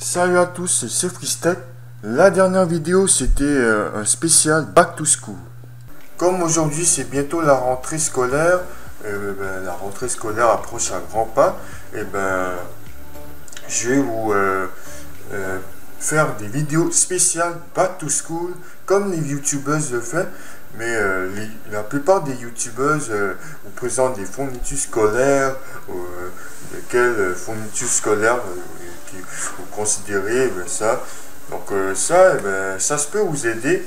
Salut à tous, c'est Freestech. La dernière vidéo c'était un spécial Back to School. Comme aujourd'hui c'est bientôt la rentrée scolaire, la rentrée scolaire approche à grands pas, et je vais vous faire des vidéos spéciales Back to School comme les youtubeuses le font. Mais la plupart des youtubeuses vous présentent des fournitures scolaires, quelles fournitures scolaires que vous considérez ça. Donc ça se peut vous aider.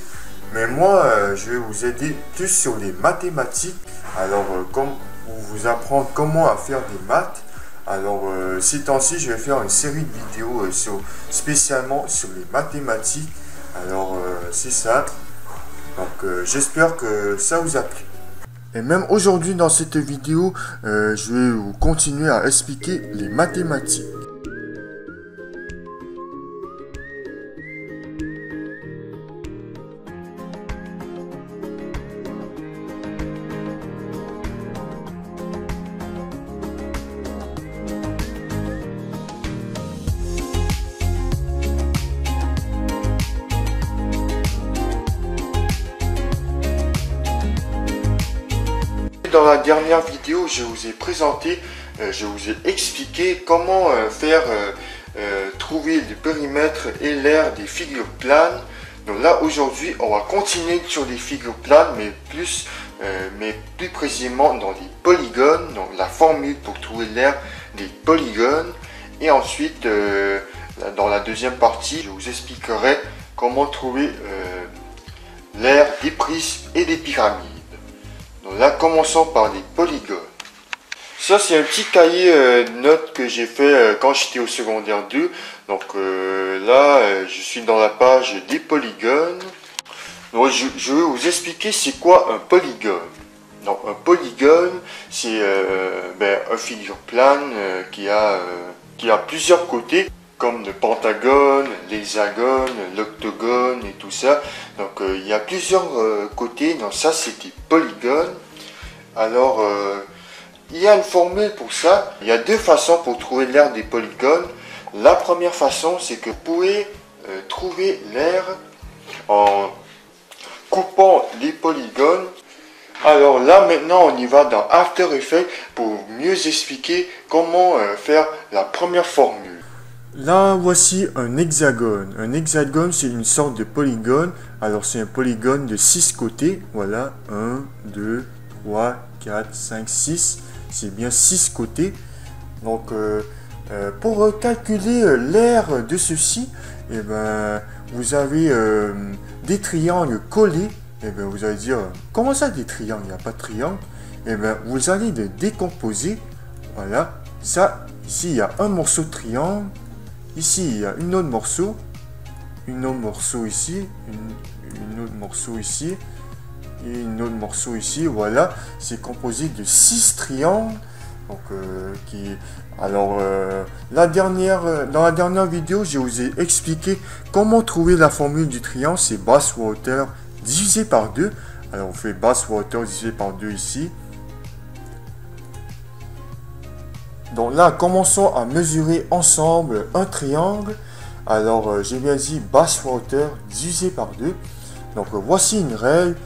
Mais moi, je vais vous aider plus sur les mathématiques. Alors, comme vous apprendre comment à faire des maths. Alors, ces temps-ci, je vais faire une série de vidéos spécialement sur les mathématiques. Alors, c'est ça. Donc j'espère que ça vous a plu. Et même aujourd'hui dans cette vidéo, je vais vous continuer à expliquer les mathématiques. Dans la dernière vidéo, je vous ai présenté, je vous ai expliqué comment trouver le périmètre et l'aire des figures planes. Donc là, aujourd'hui, on va continuer sur les figures planes, mais plus précisément dans les polygones. Donc la formule pour trouver l'aire des polygones. Et ensuite, dans la deuxième partie, je vous expliquerai comment trouver l'aire des prismes et des pyramides. Donc là, commençons par les polygones. Ça, c'est un petit cahier de notes que j'ai fait quand j'étais au secondaire 2. Donc là, je suis dans la page des polygones. Donc, je vais vous expliquer c'est quoi un polygone. Donc, un polygone, c'est un figure plane qui a plusieurs côtés, comme le pentagone, l'hexagone, l'octogone et tout ça. Donc il y a plusieurs côtés, donc ça c'est des polygones. Alors il y a une formule pour ça. Il y a deux façons pour trouver l'aire des polygones. La première façon, c'est que vous pouvez trouver l'aire en coupant les polygones. Alors là maintenant on y va dans After Effects pour mieux expliquer comment faire la première formule. Là, voici un hexagone. Un hexagone, c'est une sorte de polygone. Alors, c'est un polygone de 6 côtés. Voilà, 1, 2, 3, 4, 5, 6. C'est bien 6 côtés. Donc, pour calculer l'aire de ceci, vous avez des triangles collés. Vous allez dire, comment ça des triangles? Il n'y a pas de triangle. Vous allez les décomposer. Voilà, ça, ici, il y a un morceau de triangle. Ici, il y a un autre morceau ici, un autre morceau ici, et un autre morceau ici. Voilà, c'est composé de 6 triangles. Donc, dans la dernière vidéo, je vous ai expliqué comment trouver la formule du triangle. C'est base fois hauteur divisé par 2. Alors, on fait base fois hauteur divisé par 2 ici. Donc là, commençons à mesurer ensemble un triangle. Alors, j'ai bien dit base fois hauteur divisé par 2. Donc, voici une règle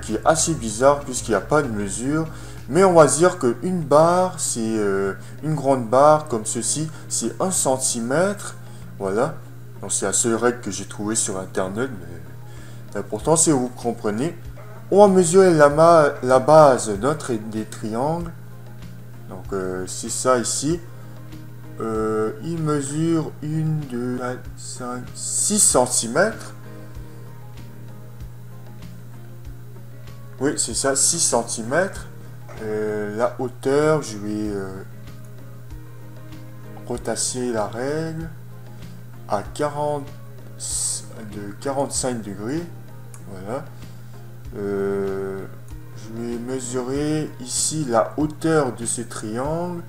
qui est assez bizarre puisqu'il n'y a pas de mesure. Mais on va dire qu'une barre, c'est une grande barre comme ceci, c'est 1 cm. Voilà. Donc, c'est la seule règle que j'ai trouvée sur Internet. Mais l'important, c'est que vous comprenez. On va mesurer la base des triangles. Donc c'est ça ici. Il mesure 1, 2, 4, 5, 6 cm. Oui, c'est ça, 6 cm. La hauteur, je vais retasser la règle à 45 degrés. Voilà. Je vais mesurer ici la hauteur de ce triangle.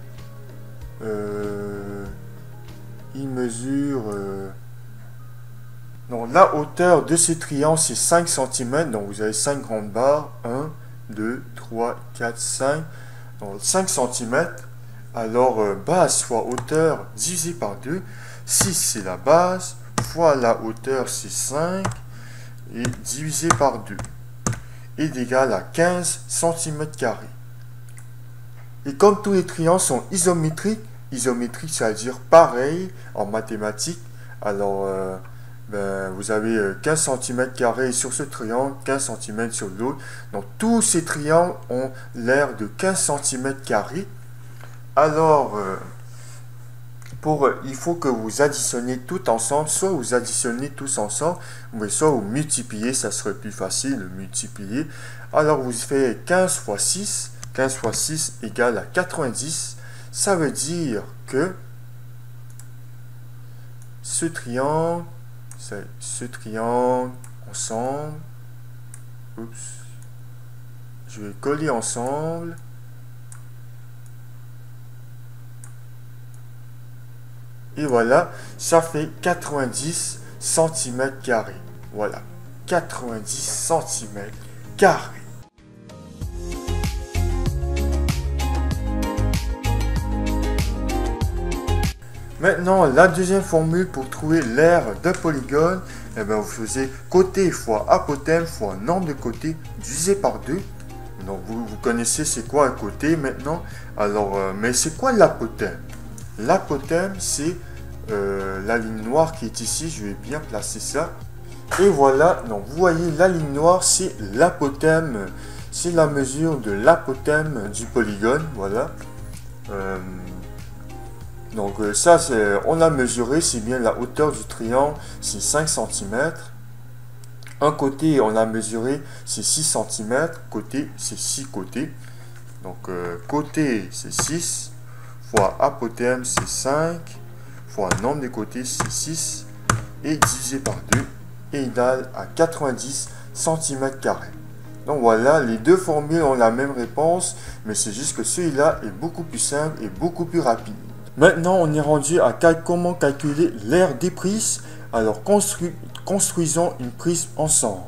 Il mesure... donc la hauteur de ce triangle c'est 5 cm. Donc vous avez 5 grandes barres. 1, 2, 3, 4, 5. Donc 5 cm. Alors base fois hauteur divisé par 2. 6 c'est la base, fois la hauteur c'est 5, et divisé par 2, est égal à 15 cm². Et comme tous les triangles sont isométriques, isométrique ça veut dire pareil en mathématiques, alors vous avez 15 cm² sur ce triangle, 15 cm sur l'autre, donc tous ces triangles ont l'air de 15 cm². Alors il faut que vous additionnez tout ensemble, soit vous additionnez tous ensemble, mais soit vous multipliez, ça serait plus facile de multiplier. Alors vous faites 15 fois 6, 15 fois 6 égale à 90, ça veut dire que ce triangle ensemble, oups, je vais coller ensemble, et voilà, ça fait 90 cm². Voilà, 90 cm². Maintenant, la deuxième formule pour trouver l'aire d'un polygone, eh bien, vous faisiez côté fois apothème fois nombre de côtés divisé par 2. Donc, vous connaissez c'est quoi un côté maintenant. Alors, mais c'est quoi l'apothème? L'apothème, c'est la ligne noire qui est ici. Je vais bien placer ça. Et voilà, donc vous voyez la ligne noire, c'est l'apothème. C'est la mesure de l'apothème du polygone. Voilà. Donc ça, on a mesuré, c'est bien la hauteur du triangle, c'est 5 cm. Un côté, on a mesuré, c'est 6 cm. Côté, c'est 6 côtés. Donc côté, c'est 6. Fois apothème, c'est 5. Fois nombre des côtés, c'est 6. Et divisé par 2, égale à 90 cm². Donc voilà, les deux formules ont la même réponse, mais c'est juste que celui-là est beaucoup plus simple et beaucoup plus rapide. Maintenant, on est rendu à comment calculer l'aire des prismes. Alors, construisons une prisme ensemble.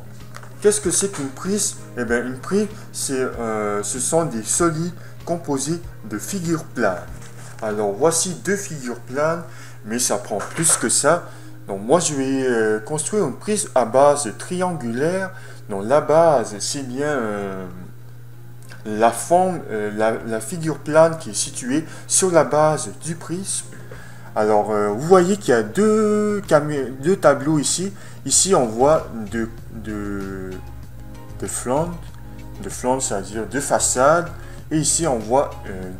Qu'est-ce que c'est qu'une prisme? Eh bien, une prisme, ce sont des solides composés de figures planes. Alors, voici deux figures planes, mais ça prend plus que ça. Donc, moi, je vais construire une prisme à base triangulaire. Donc, la base, c'est bien la forme, la figure plane qui est située sur la base du prisme. Alors, vous voyez qu'il y a deux tableaux ici. Ici, on voit de flanc, c'est-à-dire de façade. Et ici, on voit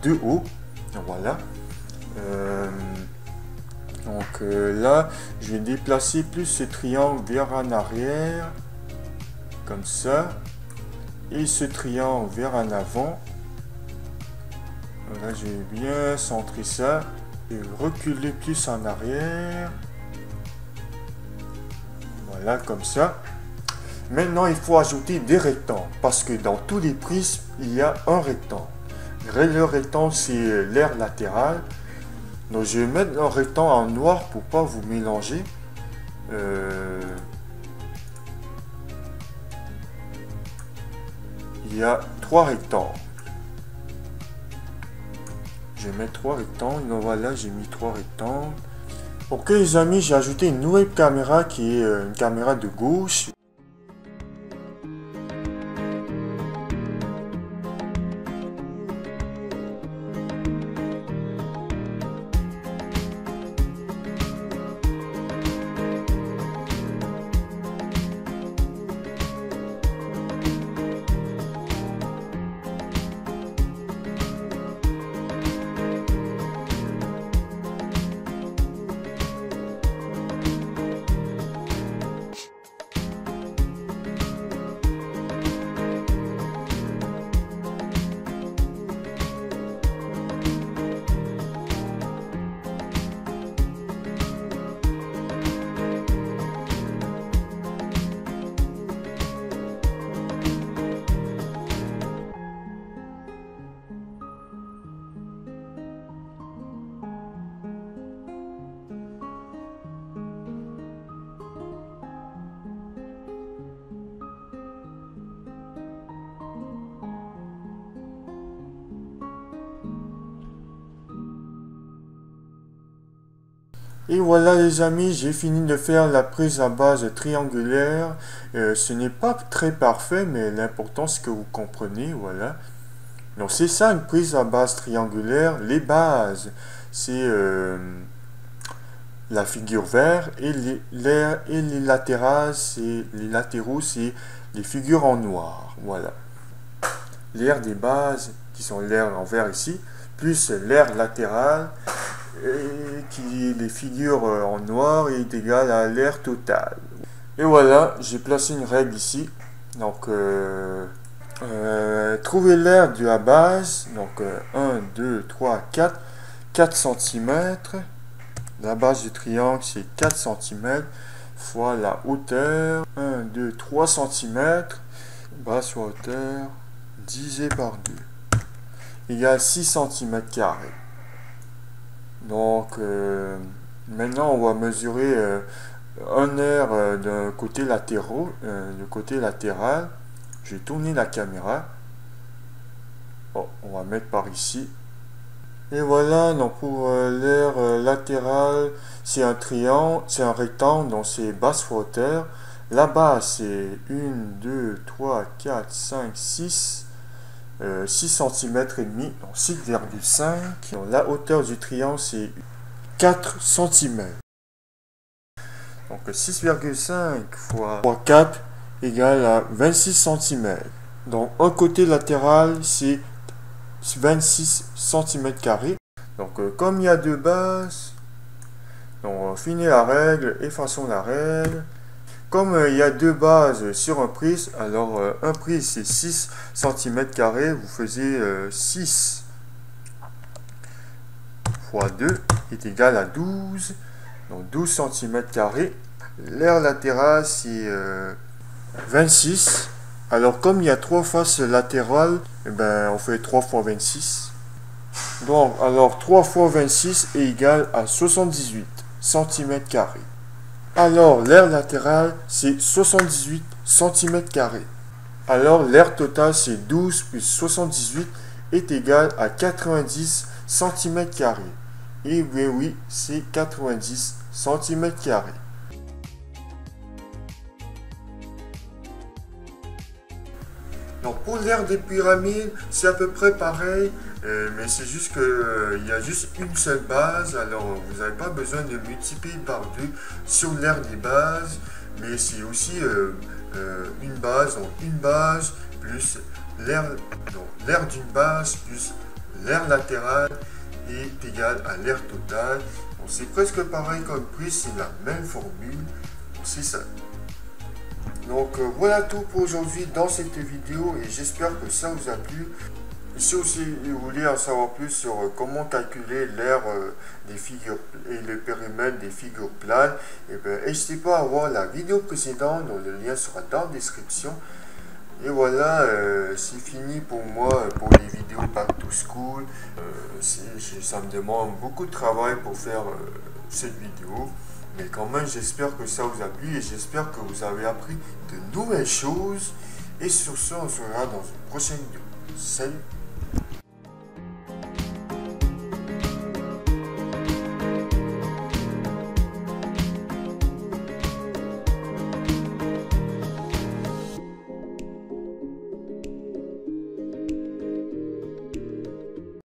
de haut. Voilà. Donc là, je vais déplacer plus ce triangle vers en arrière. Comme ça. Et ce triangle vers en avant. Là, je vais bien centrer ça. Et reculer plus en arrière. Voilà, comme ça. Maintenant, il faut ajouter des rectangles. Parce que dans tous les prismes, il y a un rectangle. Le rectangle, c'est l'aire latérale. Donc, je vais mettre un rectangle en noir pour ne pas vous mélanger. Il y a 3 rectangles. Je vais mettre 3 rectangles. Donc voilà, j'ai mis 3 rectangles. Ok les amis, j'ai ajouté une nouvelle caméra qui est une caméra de gauche. Et voilà les amis, j'ai fini de faire la prise à base triangulaire. Ce n'est pas très parfait, mais l'important c'est que vous comprenez, voilà. Donc c'est ça une prise à base triangulaire. Les bases, c'est la figure vert et les latérales, c'est les latéraux, c'est les figures en noir, voilà. L'aire des bases, qui sont l'aire en vert ici, plus l'aire latérale, et qui les figures en noir est égal à l'aire totale. Et voilà, j'ai placé une règle ici. Donc, trouver l'aire de la base. Donc, 1, 2, 3, 4. 4 cm. La base du triangle, c'est 4 cm. Fois la hauteur. 1, 2, 3 cm. Base fois hauteur. Divisé par 2. Égale 6 cm carrés. Donc, maintenant, on va mesurer un aire d'un côté latéral. Je vais tourner la caméra. Bon, on va mettre par ici. Et voilà, donc pour l'aire latérale, c'est un triangle, c'est un rectangle, donc c'est base fois hauteur. La base, c'est 1, 2, 3, 4, 5, 6. 6 cm et demi, donc 6,5. La hauteur du triangle, c'est 4 cm. Donc 6,5 fois 4 égale à 26 cm. Donc un côté latéral, c'est 26 cm carrés. Donc comme il y a deux bases, donc on finit la règle, effaçons la règle. Comme il y a deux bases sur un prisme, alors un prisme c'est 6 cm carrés, vous faisiez 6 fois 2 est égal à 12, donc 12 cm carrés. L'aire latérale c'est 26, alors comme il y a trois faces latérales, eh ben, on fait 3 fois 26. Donc alors 3 fois 26 est égal à 78 cm carrés. Alors, l'aire latérale, c'est 78 cm carrés. Alors, l'aire totale, c'est 12 plus 78 est égal à 90 cm carrés. Et bien oui, c'est 90 cm carrés. Donc, pour l'aire des pyramides, c'est à peu près pareil. Mais c'est juste qu'il y a juste une seule base, alors vous n'avez pas besoin de multiplier par 2 sur l'aire des bases, mais c'est aussi une base, donc une base plus l'aire d'une base plus l'aire latérale est égal à l'aire totale. C'est presque pareil comme prise, c'est la même formule, c'est ça. Donc voilà tout pour aujourd'hui dans cette vidéo et j'espère que ça vous a plu. Si aussi vous voulez en savoir plus sur comment calculer l'aire des figures et le périmètre des figures planes, n'hésitez pas à voir la vidéo précédente dont le lien sera dans la description. Et voilà, c'est fini pour moi pour les vidéos Back to School. Ça me demande beaucoup de travail pour faire cette vidéo. Mais quand même, j'espère que ça vous a plu et j'espère que vous avez appris de nouvelles choses. Et sur ce, on se verra dans une prochaine vidéo. Salut!